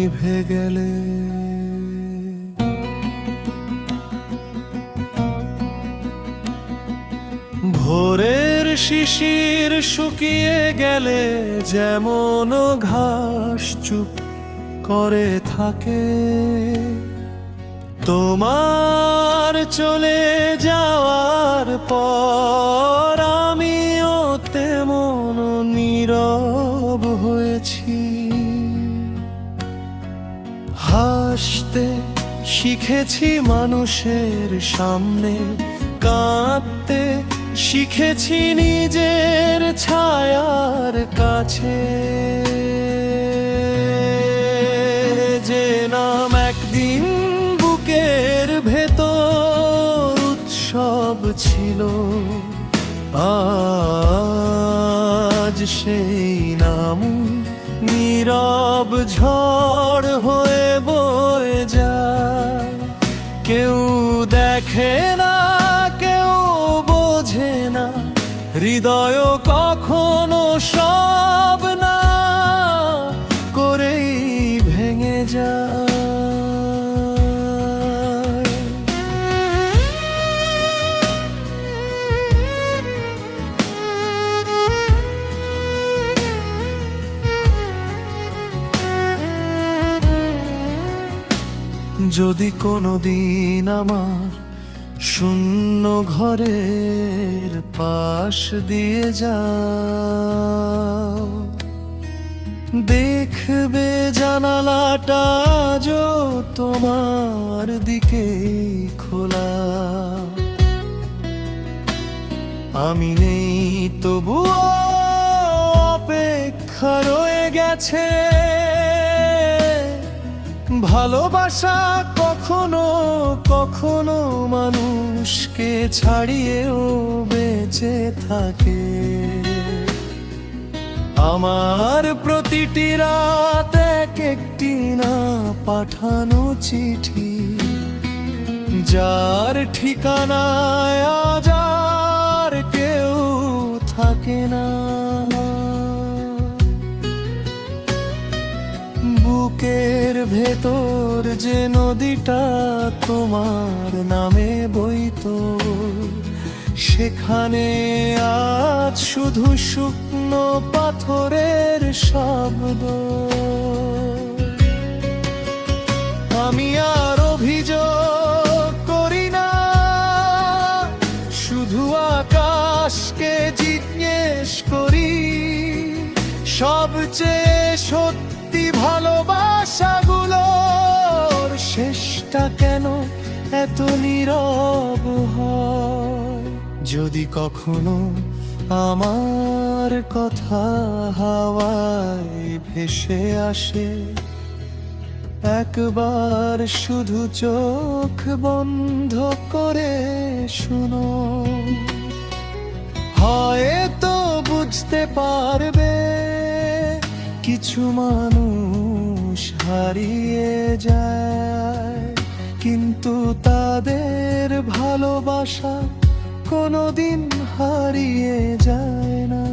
নিভে গেলে। ভোরের শিশির শুকিয়ে গেলে যেমন ঘাস চুপ করে থাকে, তোমার চলে যাওয়ার পর আমিও তেমন নীরব হয়েছি। হাসতে শিখেছি মানুষের সামনে, কাঁদতে শিখেছি নিজের ছায়ার কাছে। যে নাম একদিন বুকের ভেতর উৎসব ছিল, আজ সেই নাম নীরব ঝড় হয়ে বয়ে যায়। কেউ দেখে না, কেউ বোঝে না, হৃদয় কখনো সব না করেই ভেঙে যায়। যদি কোনোদিন আমার শূন্য ঘরের পাশ দিয়ে যাও, দেখবে জানালাটা আজও তোমার দিকে খোলা। আমি নেই তবুও অপেক্ষা রয়ে গেছে। ভালোবাসা কখনো কখনো মানুষকে ছাড়িয়েও বেঁচে থাকে। আমার প্রতিটি রাত এক একটি না পাঠানো চিঠি, যার ঠিকানায় আজ আর কেউ থাকে না। বুকের ভেতর যে নদীটা তোমার নামে বইতো, সেখানে আজ শুধু শুকনো পাথরের শব্দ। আমি আর অভিযোগ করি না, শুধু আকাশকে জিজ্ঞেস করি, সবচেয়ে সত্যি ভালোবাসাগুলোর শেষটা কেন এত নীরব হয়? যদি কখনো আমার কথা হাওয়ায় ভেসে আসে, একবার শুধু চোখ বন্ধ করে শুনো, হয়তো বুঝতে পারবে কিছু মানুষ হারিয়ে যায়, কিন্তু তাদের ভালোবাসা কোনোদিন হারিয়ে যায় না।